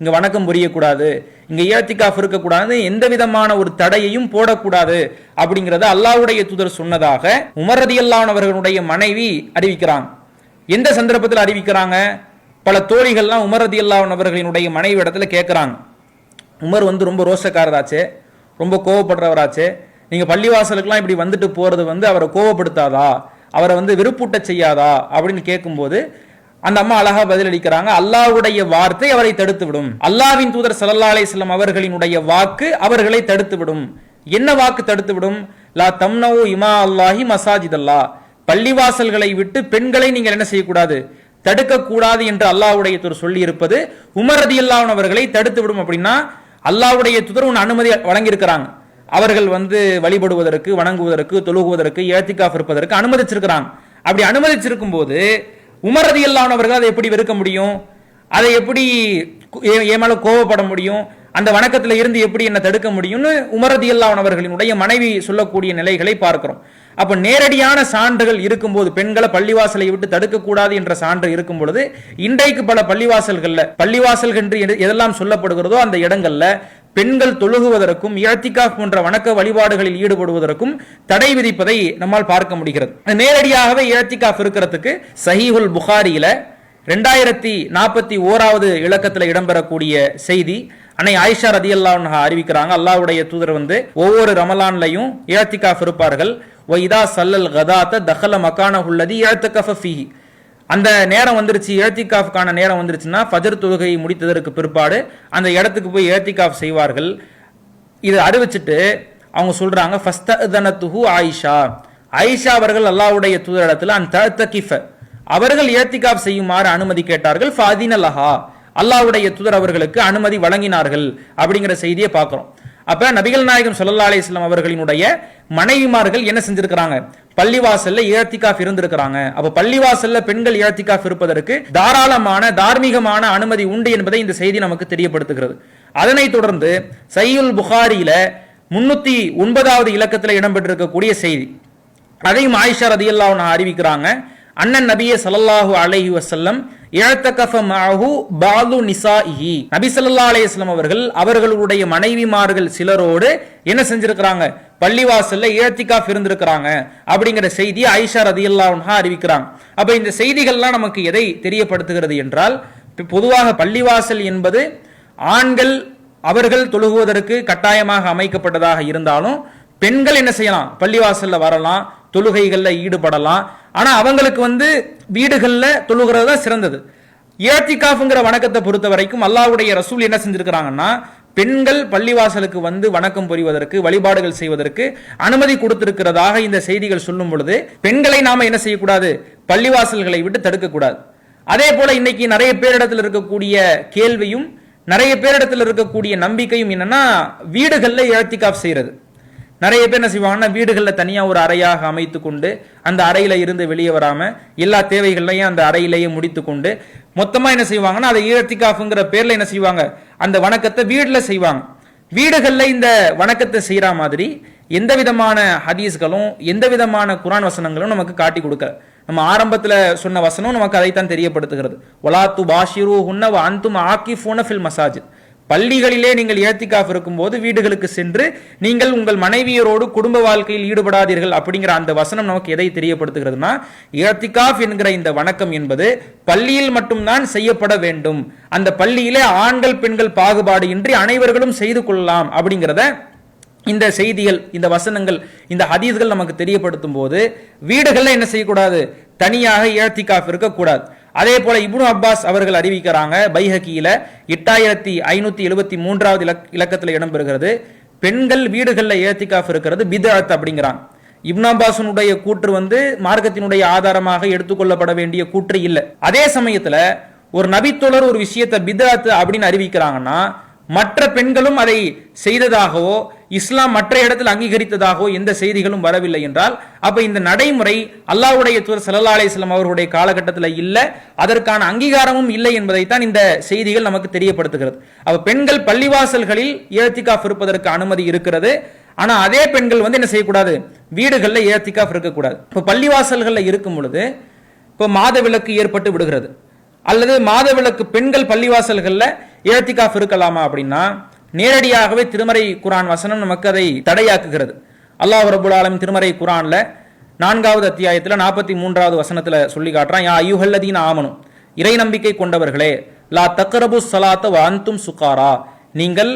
இங்க வணக்கம் புரியக்கூடாது, இங்க இஅ்திகாஃப் இருக்கக்கூடாது, எந்த விதமான ஒரு தடையையும் போடக்கூடாது அப்படிங்கறத அல்லாஹ்வுடைய தூதர் சொன்னதாக உமர் ரலியல்லாஹு அன்ஹு அவர்களுடைய மனைவி அறிவிக்கிறாங்க. எந்த சந்தர்ப்பத்தில் அறிவிக்கிறாங்க, பல தோழிகள்லாம் உமர் ரலியல்லாஹு அன்ஹு அவர்களினுடைய மனைவி இடத்துல கேட்கிறாங்க, உமர் வந்து ரொம்ப ரோஷக்காரராச்சே, ரொம்ப கோவப்படுறவராச்சே, நீங்க பள்ளிவாசலுக்குலாம் இப்படி வந்துட்டு போறது வந்து அவரை கோவப்படுத்தாதா, அவரை வந்து வெறுப்பூட்ட செய்யாதா அப்படின்னு கேட்கும்போது அந்த அம்மா அழகா பதிலளிக்கிறாங்க, அல்லாஹ்வுடைய வார்த்தை அவரை தடுத்து விடும், அல்லாஹ்வின் தூதர் ஸல்லல்லாஹு அலைஹி வஸல்லம் அவர்களினுடைய வாக்கு அவர்களை தடுத்து விடும். என்ன வாக்கு தடுத்து விடும், லா தம்னவு இமா அல்லாஹி மசாஜித் அல்லாஹ், பள்ளிவாசல்களை விட்டு பெண்களை நீங்கள் என்ன செய்யக்கூடாது, தடுக்க கூடாது என்று அல்லாஹ்வுடைய தூதர் சொல்லி இருப்பது உமர் ரலியல்லாஹு அன்ஹு அவர்களை தடுத்து விடும். அப்படின்னா அல்லாஹ்வுடைய தூதர் ஒன்று அனுமதி வழங்கி இருக்கிறாங்க, அவர்கள் வந்து வழிபடுவதற்கு, வணங்குவதற்கு, தொழுகுவதற்கு, இஅ்திகாஃப் இருப்பதற்கு அனுமதிச்சிருக்கிறாங்க. அப்படி அனுமதிச்சிருக்கும் போது உமர் ரலியல்லாஹு அன்ஹு அவர்கள் அதை எப்படி வெறுக்க முடியும், அதை எப்படி என் மேல கோவப்பட முடியும், அந்த வணக்கத்துல இருந்து எப்படி என்ன தடுக்க முடியும்னு உமர் ரலியல்லாஹு அன்ஹு அவர்களினுடைய மனைவி சொல்லக்கூடிய நிலைகளை பார்க்கிறோம். அப்ப நேரடியான சான்றுகள் இருக்கும்போது, பெண்களை பள்ளிவாசலை விட்டு தடுக்க கூடாது என்ற சான்று இருக்கும் பொழுது, இன்றைக்கு பல பள்ளிவாசல்கள்ல, பள்ளிவாசல்கள் என்று எதெல்லாம் சொல்லப்படுகிறதோ அந்த இடங்கள்ல பெண்கள் தொழுகுவதற்கும் இஅ்திகாஃப் போன்ற வணக்க வழிபாடுகளில் ஈடுபடுவதற்கும் தடை விதிப்பதை நம்மால் பார்க்க முடிகிறது. நேரடியாகவே இஅ்திகாஃப் இருக்கிறதுக்கு சஹீஹுல் புகாரியில 2041வது இலக்கத்தில் இடம்பெறக்கூடிய செய்தி, அன்னை ஆயிஷா ரலியல்லாஹு அன்ஹா அறிவிக்கிறாங்க, அல்லாஹ்வுடைய தூதர் வந்து ஒவ்வொரு ரமலான்லையும் இஅ்திகாஃப் இருப்பார்கள். வ இதா ஸல்லல் கதாத தஹல மகானஹு அல்லதி இஅ்தகஃப ஃபீஹி, அந்த நேரம் வந்துருச்சு, இஅ்திகாஃப்கான நேரம் வந்துருச்சுன்னா ஃபஜர் தொழுகையை முடித்ததற்கு பிற்பாடு அந்த இடத்துக்கு போய் இஅ்திகாஃப் செய்வார்கள். இதை அறிவிச்சிட்டு அவங்க சொல்றாங்க, ஃபஸ்தஅதனத்துஹு ஆயிஷா, ஆயிஷா அவர்கள் அல்லாஹ்வுடைய தூதரிடத்துல அன் தஅ்தகிஃப, அவர்கள் இஅ்திகாஃப் செய்யுமாறு அனுமதி கேட்டார்கள். ஃபஅதின லஹா, அல்லாஹ்வுடைய தூதர் அவர்களுக்கு அனுமதி வழங்கினார்கள் அப்படிங்கிற செய்தியை பார்க்கிறோம். அப்ப நபிகள் நாயகம் ஸல்லல்லாஹு அலைஹி வஸல்லம் அவர்களினுடைய மனைவிமார்கள் என்ன செஞ்சிருக்கிறாங்க, பள்ளிவாசல்ல இஅ்திகாஃப் இருந்திருக்கிறாங்க. அப்ப பள்ளிவாசல்ல பெண்கள் இஅ்திகாஃப் இருப்பதற்கு தாராளமான தார்மீகமான அனுமதி உண்டு என்பதை இந்த செய்தி நமக்கு தெரியப்படுத்துகிறது. அதனைத் தொடர்ந்து சஹீஹுல் புகாரியில 309வது இலக்கத்தில் இடம்பெற்றிருக்கக்கூடிய செய்தி, அதையும் ஆயிஷா ரதியல்லாஹு அன்ஹா அறிவிக்கிறாங்க. அண்ணன் நபிய ஸல்லல்லாஹு அலைஹி வஸல்லம் இஅ்தகஃப மஅஹு பாது நிசாஇஹி, நபி ஸல்லல்லாஹு அலைஹி வஸல்லம் அவர்கள் அவர்களுடைய மனைவிமார்கள் சிலரோடு என்ன செஞ்சிருக்கிறாங்க, பள்ளிவாசல்ல இஅ்திகாஃப் இருந்திருக்கிறாங்க அப்படிங்கிற செய்தி ஆயிஷா ரதியல்லாஹு அன்ஹா அறிவிக்கிறாங்க. அப்ப இந்த செய்திகள்லாம் நமக்கு எதை தெரியப்படுத்துகிறது என்றால், பொதுவாக பள்ளிவாசல் என்பது ஆண்கள் அவர்கள் தொழுகுவதற்கு கட்டாயமாக அமைக்கப்பட்டதாக இருந்தாலும் பெண்கள் என்ன செய்யலாம், பள்ளிவாசல்ல வரலாம், தொழுகைகள்ல ஈடுபடலாம். ஆனா அவங்களுக்கு வீடுகள்ல தொழுகிறது தான் சிறந்தது. இஅ்திகாஃப்ங்கிற வணக்கத்தை பொறுத்த வரைக்கும் அல்லாஹ்வுடைய ரசூல் என்ன செஞ்சிருக்கிறாங்கன்னா, பெண்கள் பள்ளிவாசலுக்கு வணக்கம் புரிவதற்கு வழிபாடுகள் செய்வதற்கு அனுமதி கொடுத்திருக்கிறதாக இந்த செய்திகள் சொல்லும் பொழுது பெண்களை நாம என்ன செய்யக்கூடாது, பள்ளிவாசல்களை விட்டு தடுக்கக்கூடாது. அதே போல இன்னைக்கு நிறைய பேரிடத்தில் இருக்கக்கூடிய கேள்வியும் நிறைய பேரிடத்தில் இருக்கக்கூடிய நம்பிக்கையும் என்னன்னா, வீடுகள்ல இஅ்திகாஃப் செய்யறது. நிறைய பேர் என்ன செய்வாங்கன்னா, வீடுகளில் தனியா ஒரு அறையாக அமைத்து கொண்டு அந்த அறையில இருந்து வெளியே வராம எல்லா தேவைகளையும் அந்த அறையிலேயே முடித்து கொண்டு மொத்தமா என்ன செய்வாங்கன்னா, அதை இஅ்திகாஃப்ங்கிற பேர்ல என்ன செய்வாங்க, அந்த வணக்கத்தை வீடுல செய்வாங்க. வீடுகள்ல இந்த வணக்கத்தை செய்யற மாதிரி எந்த விதமான ஹதீஸ்களும் எந்த விதமான குர்ஆன் வசனங்களும் நமக்கு காட்டி கொடுக்க. நம்ம ஆரம்பத்துல சொன்ன வசனம் நமக்கு அதைத்தான் தெரியப்படுத்துகிறது. வலாத்து பாஷிருஹுன்ன வ அன்தும் ஆகிஃபூன ஃபில் மசாஜித், பள்ளிகளிலே நீங்கள் இஅ்திகாஃப் இருக்கும்போது வீடுகளுக்கு சென்று நீங்கள் உங்கள் மனைவியரோடு குடும்ப வாழ்க்கையில் ஈடுபடாதீர்கள் அப்படிங்கிற அந்த வசனம் நமக்கு எதை தெரியப்படுத்துகிறதுனா, இஅ்திகாஃப் என்கிற இந்த வணக்கம் என்பது பள்ளியில் மட்டும்தான் செய்யப்பட வேண்டும். அந்த பள்ளியிலே ஆண்கள் பெண்கள் பாகுபாடு இன்றி அனைவர்களும் செய்து கொள்ளலாம் அப்படிங்கிறத இந்த செய்திகள், இந்த வசனங்கள், இந்த ஹதீஸ்கள் நமக்கு தெரியப்படுத்தும் போது வீடுகள்ல என்ன செய்யக்கூடாது, தனியாக இஅ்திகாஃப் இருக்கக்கூடாது. அதே போல இப்னு அப்பாஸ் அவர்கள் அறிவிக்கிறாங்க, பைஹகியில 8573வது இலக்கத்தில் இடம்பெறுகிறது, பெண்கள் வீடுகள்ல இஅ்திகாஃப் இருக்கிறது பித்அத் அப்படிங்கிறாங்க. இப்னு அப்பாஸுடைய கூற்று மார்க்கத்தினுடைய ஆதாரமாக எடுத்துக்கொள்ளப்பட வேண்டிய கூற்று இல்லை. அதே சமயத்துல ஒரு நபித்தோழர் ஒரு விஷயத்தை பித்அத் அப்படின்னு அறிவிக்கிறாங்கன்னா, மற்ற பெண்களும் அதை செய்ததாகவோ இஸ்லாம் மற்ற இடத்தில் அங்கீகரித்ததாகவோ எந்த செய்திகளும் வரவில்லை என்றால், அப்ப இந்த நடைமுறை அல்லாஹ்வுடைய தூதர் ஸல்லல்லாஹு அலைஹி வஸல்லம் அவர்களுடைய காலகட்டத்தில் இல்ல, அதற்கான அங்கீகாரமும் இல்லை என்பதைத்தான் இந்த செய்திகள் நமக்கு தெரியப்படுத்துகிறது. அப்ப பெண்கள் பள்ளிவாசல்களில் இஅ்திகாஃப் இருப்பதற்கு அனுமதி இருக்கிறது. ஆனா அதே பெண்கள் என்ன செய்யக்கூடாது, வீடுகள்ல இஅ்திகாஃப் இருக்கக்கூடாது. இப்ப பள்ளிவாசல்கள்ல இருக்கும் பொழுது இப்போ மாதவிலக்கு ஏற்பட்டு விடுகிறது, அல்லது மாதவிலக்கு பெண்கள் பள்ளிவாசல்கள்ல இஅ்திகாஃப் இருக்கலாமா அப்படின்னா, நேரடியாகவே திருமறை குர்ஆன் வசனம் நமக்கு அதை தடையாக்குகிறது. அல்லாஹ் ரப்பல் ஆலமீன் திருமறை குர்ஆன்ல 4வது அத்தியாயத்துல 43வது வசனத்துல சொல்லி காட்டுறான், யா அய்யுஹல்லதீன ஆமனு, இறை நம்பிக்கை கொண்டவர்களே, லா தக்ரபு ஸலாத்த வ அன்தும் சுகாரா, நீங்கள்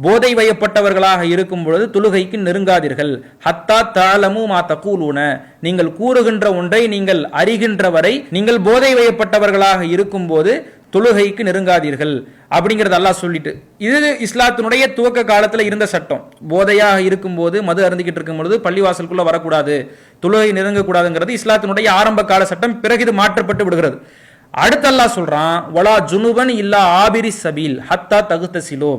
போதை வயப்பட்டவர்களாக இருக்கும் பொழுது தொழுகைக்கு நெருங்காதீர்கள். ஹத்தா தஅலமு மா தகூலுன, நீங்கள் கூறுகின்ற ஒன்றை நீங்கள் அறிகின்ற வரை நீங்கள் போதை வயப்பட்டவர்களாக இருக்கும் போது தொழுகைக்கு நெருங்காதீர்கள் அப்படிங்கறது அல்லாஹ் சொல்லிட்டு, இது இஸ்லாத்தினுடைய துவக்க காலத்துல இருந்த சட்டம். போதையாக இருக்கும் போது மது அருந்திக்கிட்டு இருக்கும் பொழுது பள்ளிவாசலுக்குள்ள வரக்கூடாது, தொழுகை நெருங்கக்கூடாதுங்கிறது இஸ்லாத்தினுடைய ஆரம்ப கால சட்டம். பிறகு இது மாற்றப்பட்டு விடுகிறது. அடுத்து அல்லாஹ் சொல்றான், வலா ஜுனுபன் இல்லா ஆபிரி சபீல் ஹத்தா தகுத்தசிலோ,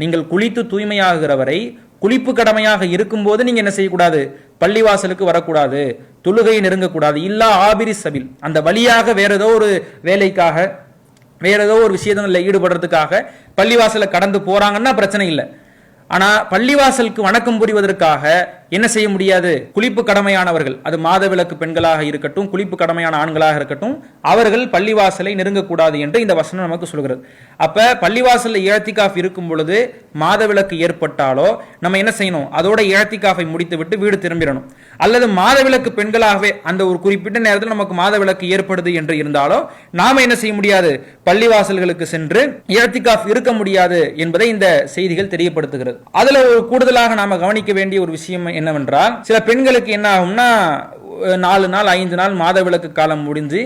நீங்கள் குளித்து தூய்மையாகிற வரை, குளிப்பு கடமையாக இருக்கும் போது நீங்க என்ன செய்யக்கூடாது, பள்ளிவாசலுக்கு வரக்கூடாது, தொழுகையை நெருங்கக்கூடாது. இல்லா ஆபிரி சபீல், அந்த வழியாக வேற ஏதோ ஒரு வேலைக்காக வேற ஏதோ ஒரு விஷயத்துல ஈடுபடுறதுக்காக பள்ளிவாசல கடந்து போறாங்கன்னா பிரச்சனை இல்லை. ஆனா பள்ளிவாசலுக்கு வணக்கம் புரிவதற்காக என்ன செய்ய முடியாது, குளிப்பு கடமையானவர்கள், அது மாதவிலக்கு பெண்களாக இருக்கட்டும் குளிப்பு கடமையான ஆண்களாக இருக்கட்டும், அவர்கள் பள்ளிவாசலை நெருங்கக்கூடாது என்று இந்த வசனம் நமக்கு சொல்கிறது. அப்ப பள்ளிவாசல்ல இஅ்திகாஃப் இருக்கும் பொழுது மாதவிலக்கு ஏற்பட்டாலோ நம்ம என்ன செய்யணும், அதோட இஅ்திகாஃபை முடித்து விட்டு வீடு திரும்பிடணும். அல்லது மாதவிலக்கு பெண்களாகவே அந்த ஒரு குறிப்பிட்ட நேரத்தில் நமக்கு மாதவிலக்கு ஏற்படுது என்று இருந்தாலோ நாம என்ன செய்ய முடியாது, பள்ளிவாசல்களுக்கு சென்று இஅ்திகாஃப் இருக்க முடியாது என்பதை இந்த செய்திகள் தெரியப்படுத்துகிறது. அதுல ஒரு கூடுதலாக நாம கவனிக்க வேண்டிய ஒரு விஷயம் என்னவென்றால், சில பெண்களுக்கு என்ன ஆகும்னா, 4 நாள் 5 நாள் மாதவிலக்கு காலம் முடிஞ்சு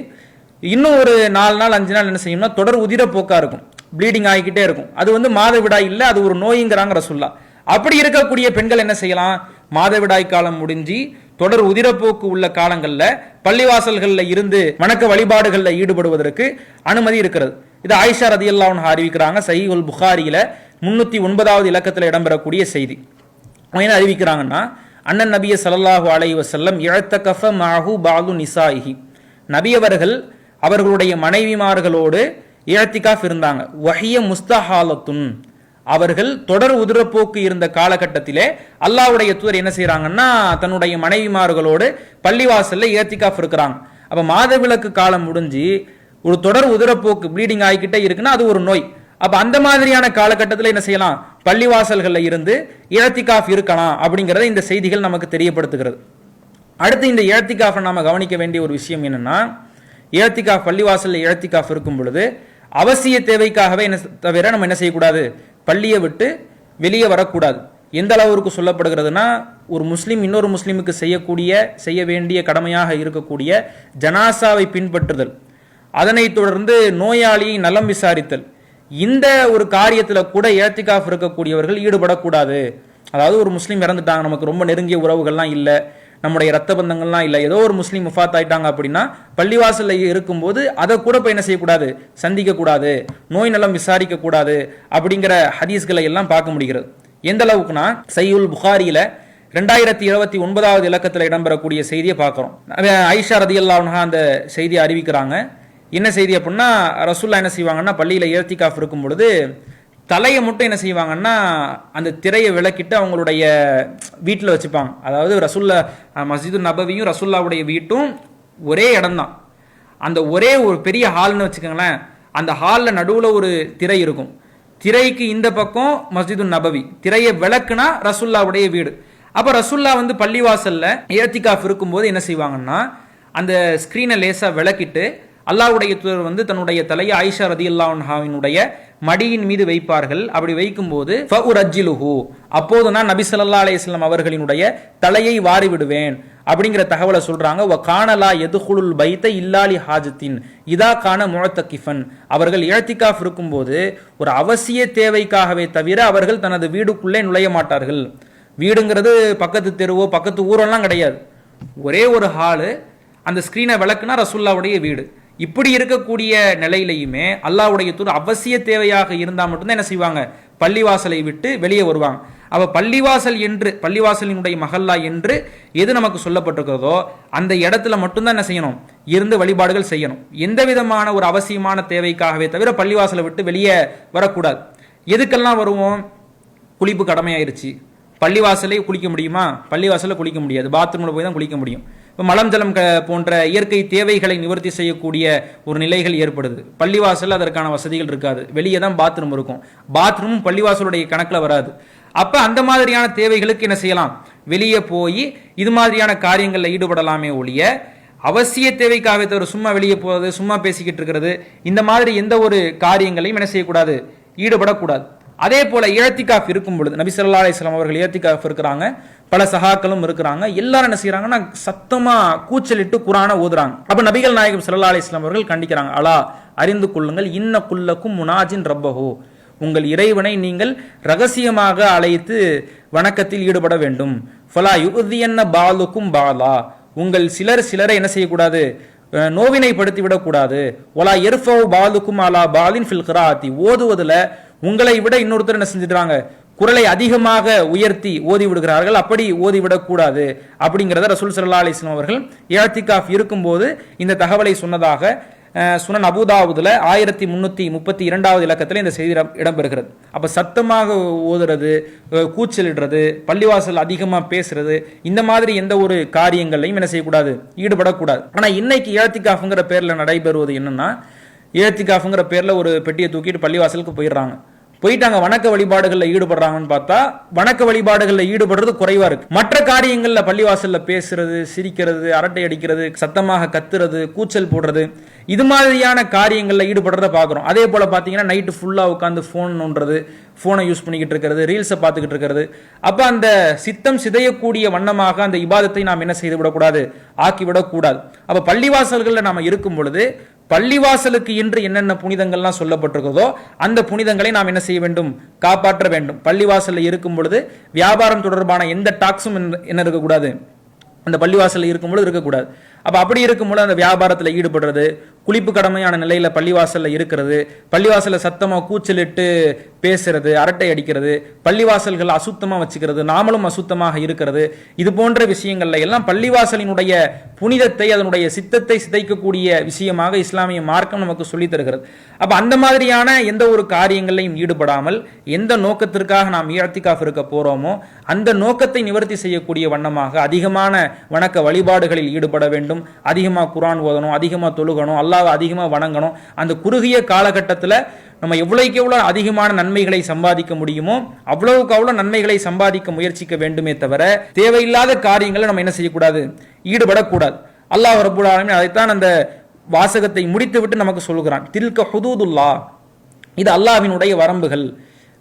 இன்னும் ஒரு 4 நாள் 5 நாள் என்ன செய்யும்னா தொடர் உதிர போக்கா இருக்கும், ப்ளீடிங் ஆகிக்கிட்டே இருக்கும். அது மாதவிடாய் இல்ல, அது ஒரு நோய்ங்கிறாங்க ரசூலுல்லாஹ். அப்படி இருக்கக்கூடிய பெண்கள் என்ன செய்யலாம், மாதவிடாய் காலம் முடிஞ்சு தொடர் உதிரப்போக்கு உள்ள காலங்கள்ல பள்ளிவாசல்கள்ல இருந்து வணக்க வழிபாடுகள்ல ஈடுபடுவதற்கு அனுமதி இருக்கிறது. இது ஆயிஷா ரதியல்லாஹு அன்ஹா அறிவிக்கிறாங்க, சஹீஹுல் புகாரியில 309வது இலக்கத்தில் இடம்பெறக்கூடிய செய்தி. என்ன அறிவிக்கிறாங்கன்னா, அண்ணன் நபிய ஸல்லல்லாஹு அலைஹி வஸல்லம் இஅ்தகஃப மஅஹு பாது நிசாஇஹி, நபி அவர்கள் அவர்களுடைய மனைவிமார்களோடு இஅ்திகாஃப் இருந்தாங்க. வஹிய முஸ்தஹாலத்துன், அவர்கள் தொடர் உதிரப்போக்கு இருந்த காலகட்டத்திலே அல்லாஹ்வுடைய தூதர் என்ன செய்யறாங்கன்னா தன்னுடைய மனைவிமார்களோடு பள்ளிவாசல்ல ஏத்திகாஃப் இருக்கிறாங்க. அப்ப மாதவிலக்கு காலம் முடிஞ்சு ஒரு தொடர் உதிரப்போக்கு ப்ளீடிங் ஆகிக்கிட்டே இருக்குன்னா அது ஒரு நோய். அப்ப அந்த மாதிரியான காலகட்டத்தில் என்ன செய்யலாம், பள்ளிவாசல்கள்ல இருந்து இஅ்திகாஃப் இருக்கலாம் அப்படிங்கறத இந்த செய்திகள் நமக்கு தெரியப்படுத்துகிறது. அடுத்து இந்த இஅ்திகாஃபை நாம கவனிக்க வேண்டிய ஒரு விஷயம் என்னன்னா, இஅ்திகாஃப் பள்ளிவாசல்ல இஅ்திகாஃப் இருக்கும் பொழுது அவசிய தேவைக்காகவே என்ன தவிர நம்ம என்ன செய்யக்கூடாது, பள்ளியை விட்டு வெளியே வரக்கூடாது. எந்த அளவுக்கு சொல்லப்படுகிறதுனா, ஒரு முஸ்லீம் இன்னொரு முஸ்லீமுக்கு செய்ய வேண்டிய கடமையாக இருக்கக்கூடிய ஜனாசாவை பின்பற்றுதல், அதனைத் தொடர்ந்து நோயாளியை நலம் விசாரித்தல், இந்த ஒரு காரியத்துல கூட இஅ்திகாஃப் இருக்கக்கூடியவர்கள் ஈடுபடக்கூடாது. அதாவது ஒரு முஸ்லீம் இறந்துட்டாங்க, நமக்கு ரொம்ப நெருங்கிய உறவுகள்லாம் இல்லை, நம்முடைய ரத்த பந்தங்கள்லாம் இல்லை, ஏதோ ஒரு முஸ்லீம் வஃபாத் ஆயிட்டாங்க அப்படின்னா பள்ளிவாசல்ல இருக்கும்போது அதை கூட போய் என்ன செய்யக்கூடாது, சந்திக்க கூடாது, நோய் நலம் விசாரிக்க கூடாது அப்படிங்கிற ஹதீஸ்களை எல்லாம் பார்க்க முடிகிறது. எந்த அளவுக்குனா, சஹீஹுல் புகாரியில 2079வது இலக்கத்தில் இடம்பெறக்கூடிய செய்தியை பார்க்கிறோம். ஆயிஷா ரதியல்லாஹு அன்ஹா அந்த செய்தியை அறிவிக்கிறாங்க. என்ன செய்தி அப்படின்னா, ரசூல்லா என்ன செய்வாங்கன்னா பள்ளியில இஅ்திகாஃப் இருக்கும் பொழுது தலையை மட்டும் என்ன செய்வாங்கன்னா அந்த திரையை விளக்கிட்டு அவங்களுடைய வீட்டில் வச்சுப்பாங்க. அதாவது ரசூல்லா மஸ்ஜிது நபவியும் ரசூல்லாவுடைய வீட்டும் ஒரே இடம்தான். அந்த ஒரே ஒரு பெரிய ஹால்னு வச்சுக்கோங்களேன், அந்த ஹாலில் நடுவில் ஒரு திரை இருக்கும். திரைக்கு இந்த பக்கம் மஸ்ஜிது நபவி, திரையை விளக்குனா ரசூல்லாவுடைய வீடு. அப்போ ரசூல்லா பள்ளிவாசல்ல இஅ்திகாஃப் இருக்கும்போது என்ன செய்வாங்கன்னா அந்த ஸ்கிரீனை லேசா விளக்கிட்டு அல்லாஹ்வுடைய தூதர் தன்னுடைய தலையை ஆயிஷா ரதியல்லாஹு அன்ஹாவினுடைய மடியின் மீது வைப்பார்கள். அப்படி வைக்கும்போது ஃபஉரஜ்ஜிலுஹு, அப்போது நான் நபி ஸல்லல்லாஹு அலைஹி வஸல்லம் அவர்களினுடைய தலையை வாரி விடுவேன் அப்படிங்கிற தகவலை சொல்றாங்க. வ கானலா யதுகுலுல் பைத இல்லாலி ஹாஜத்தின் இதா கான முஅத்தகிஃபன், அவர்கள் இஅ்திகாஃப் இருக்கும்போது ஒரு அவசிய தேவைக்காகவே தவிர அவர்கள் தனது வீடுக்குள்ளே நுழைய மாட்டார்கள். வீடுங்கிறது பக்கத்து தெருவோ பக்கத்து ஊரெல்லாம் கிடையாது, ஒரே ஒரு ஹாலு, அந்த ஸ்கிரீனை விளக்குனா ரசூல்லாவுடைய வீடு. இப்படி இருக்கக்கூடிய நிலையிலையுமே அல்லாஹ்வுடைய தூதர் அவசிய தேவையாக இருந்தால் மட்டும்தான் என்ன செய்வாங்க, பள்ளிவாசலை விட்டு வெளியே வருவாங்க. அவ பள்ளிவாசல் என்று, பள்ளிவாசலினுடைய மஹல்லா என்று எது நமக்கு சொல்லப்பட்டிருக்கிறதோ அந்த இடத்துல மட்டும்தான் என்ன செய்யணும், இருந்து வழிபாடுகள் செய்யணும். எந்த விதமான ஒரு அவசியமான தேவைக்காகவே தவிர பள்ளிவாசலை விட்டு வெளியே வரக்கூடாது. எதுக்கெல்லாம் வருவோம், குளிப்பு கடமையாயிருச்சு, பள்ளிவாசலே குளிக்க முடியுமா, பள்ளிவாசலில் குளிக்க முடியாது, பாத்ரூமில் போய் தான் குளிக்க முடியும். இப்போ மலம் ஜலம் போன்ற இயற்கை தேவைகளை நிவர்த்தி செய்யக்கூடிய ஒரு நிலைகள் ஏற்படுது. பள்ளிவாசல் அதற்கான வசதிகள் இருக்காது, வெளியே தான் பாத்ரூம் இருக்கும், பாத்ரூமும் பள்ளிவாசலுடைய கணக்கில் வராது. அப்போ அந்த மாதிரியான தேவைகளுக்கு என்ன செய்யலாம், வெளியே போய் இது மாதிரியான காரியங்களில் ஈடுபடலாமே ஒழிய அவசிய தேவைக்காக தவிர சும்மா வெளியே போகிறது, சும்மா பேசிக்கிட்டு இருக்கிறது, இந்த மாதிரி எந்த ஒரு காரியங்களையும் என்ன செய்யக்கூடாது, ஈடுபடக்கூடாது. அதே போல இஅ்திகாஃப் இருக்கும் பொழுது நபி ஸல்லல்லாஹு அலைஹி வஸல்லம் அவர்கள் இஅ்திகாஃப் இருக்கிறாங்க, பல சஹாக்களும் இருக்கிறாங்க, எல்லாரும் என்ன செய்யறாங்கன்னா சத்தமா கூச்சலிட்டு குர்ஆனை ஓதுறாங்க. அப்ப நபிகள் நாயகம் ஸல்லல்லாஹு அலைஹி வஸல்லம் அவர்கள் கண்டிக்கிறாங்க, அலா அறிந்து கொள்ளுங்கள், இன்ன குல்லக்கும் முனாஜின் ரப்பஹு, உங்கள் இறைவனை நீங்கள் ரகசியமாக அழைத்து வணக்கத்தில் ஈடுபட வேண்டும். ஃபலா யுதியன்ன பாலுக்கும் பாலா, உங்கள் சிலரை என்ன செய்யக்கூடாது, நோவினைப்படுத்தி விடக்கூடாது. ஒலா எர்ஃபவு பாலுக்கும் அலா பாலின் ஃபில் கிராஅத்தி, ஓதுவதுல உங்களை விட இன்னொருத்தர் என்ன செஞ்சிட்டாங்க, குரலை அதிகமாக உயர்த்தி ஓதி விடுகிறார்கள், அப்படி ஓதிவிடக் கூடாது அப்படிங்கிறத ரசூல் ஸல்லல்லாஹு அலைஹி வஸல்லம் அவர்கள் இஅ்திகாஃப் இருக்கும்போது இந்த தகவலை சொன்னதாக சுனன் அபூதாவுதுல 1332வது இலக்கத்தில் இந்த செய்தி இடம்பெறுகிறது. அப்ப சத்தமாக ஓதுறது, கூச்சலிடுறது, பள்ளிவாசல் அதிகமாக பேசுறது, இந்த மாதிரி எந்த ஒரு காரியங்களையும் என்ன செய்யக்கூடாது, ஈடுபடக்கூடாது. ஆனா இன்னைக்கு இஅ்திகாஃப்ங்கிற பேர்ல நடைபெறுவது என்னன்னா, இஅ்திகாஃப்ங்கிற பேர்ல ஒரு பெட்டியை தூக்கிட்டு பள்ளிவாசலுக்கு போயிட்டாங்க, வணக்க வழிபாடுகளில் ஈடுபடுறாங்கன்னு பார்த்தா வணக்க வழிபாடுகளில் ஈடுபடுறது குறைவா இருக்கு. மற்ற காரியங்கள்ல பள்ளிவாசல்ல பேசுறது, சிரிக்கிறது, அரட்டை அடிக்கிறது, சத்தமாக கத்துறது, கூச்சல் போடுறது, இது மாதிரியான காரியங்கள்ல ஈடுபடுறத பாக்குறோம். அதே போல பாத்தீங்கன்னா நைட்டு ஃபுல்லா உட்காந்து போன் நோண்டுறது, போனை யூஸ் பண்ணிக்கிட்டு இருக்கிறது, ரீல்ஸை பார்த்துக்கிட்டு இருக்கிறது. அப்ப அந்த சித்தம் சிதையக்கூடிய வண்ணமாக அந்த இபாதத்தை நாம் என்ன செய்து விடக்கூடாது, ஆக்கிவிடக்கூடாது. அப்ப பள்ளிவாசல்கள்ல நாம இருக்கும் பொழுது பள்ளிவாசலுக்கு என்று என்னென்ன புனிதங்கள்லாம் சொல்லப்பட்டிருக்கிறதோ அந்த புனிதங்களை நாம் என்ன செய்ய வேண்டும், காப்பாற்ற வேண்டும். பள்ளிவாசல்ல இருக்கும் பொழுது வியாபாரம் தொடர்பான எந்த டாக்ஸும் என்ன இருக்கக்கூடாது, அந்த பள்ளிவாசல்ல இருக்கும் பொழுது இருக்கக்கூடாது. அப்ப அப்படி இருக்கும்போது அந்த வியாபாரத்தில் ஈடுபடுறது, குளிப்பு கடமையான நிலையில பள்ளிவாசல்ல இருக்கிறது, பள்ளிவாசல்ல சத்தமா கூச்சலிட்டு பேசுறது, அரட்டை அடிக்கிறது, பள்ளிவாசல்கள் அசுத்தமாக வச்சுக்கிறது, நாமளும் அசுத்தமாக இருக்கிறது, இது போன்ற விஷயங்கள்ல எல்லாம் பள்ளிவாசலினுடைய புனிதத்தை, அதனுடைய சித்தத்தை சிதைக்கக்கூடிய விஷயமாக இஸ்லாமிய மார்க்கம் நமக்கு சொல்லித் தருகிறது. அப்ப அந்த மாதிரியான எந்த ஒரு காரியங்களையும் ஈடுபடாமல் எந்த நோக்கத்திற்காக நாம் இஅ்திகாஃப் இருக்க போறோமோ அந்த நோக்கத்தை நிவர்த்தி செய்யக்கூடிய வண்ணமாக அதிகமான வணக்க வழிபாடுகளில் ஈடுபட வேண்டும். அதிகமாக குர்ஆன் ஓதணும், அதிகமாக தொழுகணும், அல்லாஹ்வை அதிகமாக வணங்கணும். அந்த குறுகிய காலகட்டத்தில் நம்ம எவ்வளவுக்கு எவ்வளவு அதிகமான நன்மைகளை சம்பாதிக்க முடியுமோ அவ்வளவுக்கு அவ்வளவு நன்மைகளை சம்பாதிக்க முயற்சிக்க வேண்டுமே தவிர தேவையில்லாத காரியங்களை நம்ம என்ன செய்யக்கூடாது, ஈடுபடக்கூடாது. அல்லாஹ் ரப்பல் ஆலமீன் அதைத்தான் அந்த வாசகத்தை முடித்துவிட்டு நமக்கு சொல்கிறான், தில்க ஹுதூதுல்லாஹ், இது அல்லாஹ்வினுடைய வரம்புகள்.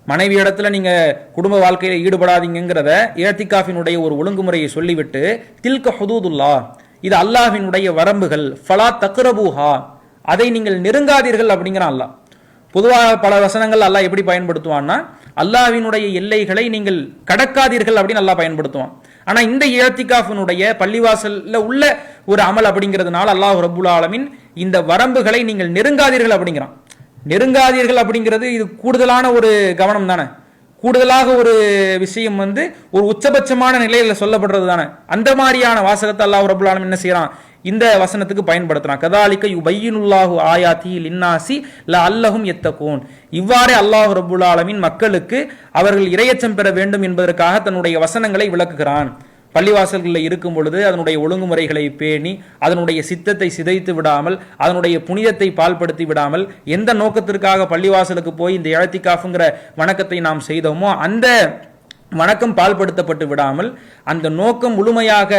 மனைவி இடத்துல நீங்க குடும்ப வாழ்க்கையில ஈடுபடாதீங்கிறத இஅ்திகாஃபினுடைய ஒரு ஒழுங்குமுறையை சொல்லிவிட்டு தில்க ஹுதூதுல்லாஹ், இது அல்லாஹ்வினுடைய வரம்புகள், ஃபலா தக்ரபூஹா, அதை நீங்கள் நெருங்காதீர்கள் அப்படிங்கிறான் அல்லாஹ். பொதுவாக பல வசனங்கள் அல்லாஹ் எப்படி பயன்படுத்துவான்னா அல்லாஹ்வினுடைய எல்லைகளை நீங்கள் கடக்காதீர்கள் அப்படின்னு அல்லாஹ் பயன்படுத்துவான். ஆனா இந்த இஅ்திகாஃபினுடைய பள்ளிவாசல்ல உள்ள ஒரு அமல் அப்படிங்கிறதுனால அல்லாஹ் ரப்புல் ஆலமீன் இந்த வரம்புகளை நீங்கள் நெருங்காதீர்கள் அப்படிங்கிறான். நெருங்காதீர்கள் அப்படிங்கிறது இது கூடுதலான ஒரு கவனம் தானே, கூடுதலாக ஒரு விஷயம் ஒரு உச்சபட்சமான நிலையில சொல்லப்படுறது தானே. அந்த மாதிரியான வாசகத்தை அல்லாஹ் ரப்புல் ஆலமீன் என்ன செய்யறான், இந்த வசனத்துக்கு பயன்படுத்துறான். கதாலிக யுபையினுல்லாஹு ஆயாத்தி லின்னாசி லஅல்லஹும் யத்தகூன், இவ்வாறே அல்லாஹ் ரப்புல் ஆலமீன் மக்களுக்கு அவர்கள் இறையச்சம் பெற வேண்டும் என்பதற்காக தன்னுடைய வசனங்களை விளக்குகிறான். பள்ளிவாசல்களில் இருக்கும் பொழுது அதனுடைய ஒழுங்குமுறைகளை பேணி அதனுடைய சித்தத்தை சிதைத்து விடாமல் அதனுடைய புனிதத்தை பால்படுத்தி விடாமல் எந்த நோக்கத்திற்காக பள்ளிவாசலுக்கு போய் இந்த இஅ்திகாஃப்ங்கிற வணக்கத்தை நாம் செய்தோமோ அந்த வணக்கம் பால்படுத்தப்பட்டு விடாமல் அந்த நோக்கம் முழுமையாக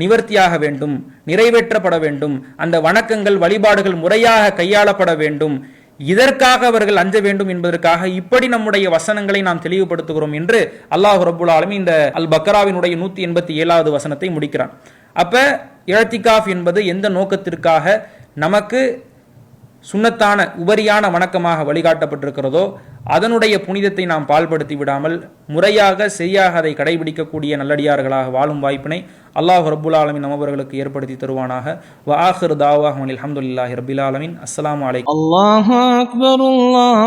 நிவர்த்தியாக வேண்டும், நிறைவேற்றப்பட வேண்டும், அந்த வணக்கங்கள் வழிபாடுகள் முறையாக கையாளப்பட வேண்டும், இதற்காக அவர்கள் அஞ்ச வேண்டும் என்பதற்காக இப்படி நம்முடைய வசனங்களை நாம் தெளிவுபடுத்துகிறோம் என்று அல்லாஹ் ரப்புல் ஆலமீன் இந்த அல் பக்ராவினுடைய 187வது வசனத்தை முடிக்கிறான். அப்ப இஅ்திகாஃப் என்பது எந்த நோக்கத்திற்காக நமக்கு சுன்னத்தான உபரியான வணக்கமாக வழிகாட்டப்பட்டிருக்கிறதோ அதனுடைய புனிதத்தை நாம் பால்படுத்தி விடாமல் முறையாக சரியாக அதை கடைபிடிக்கக்கூடிய நல்லடியார்களாக வாழும் வாய்ப்பினை அல்லாஹ் ரப்புல் ஆலமீன் நம்மவர்களுக்கு ஏற்படுத்தி தருவானாக. வ ஆகிரு தாவாஹும் அல்ஹம்துலில்லாஹி ரப்பில் ஆலமீன். அஸ்ஸலாமு அலைக்கும். அல்லாஹு அக்பர், அல்லாஹ்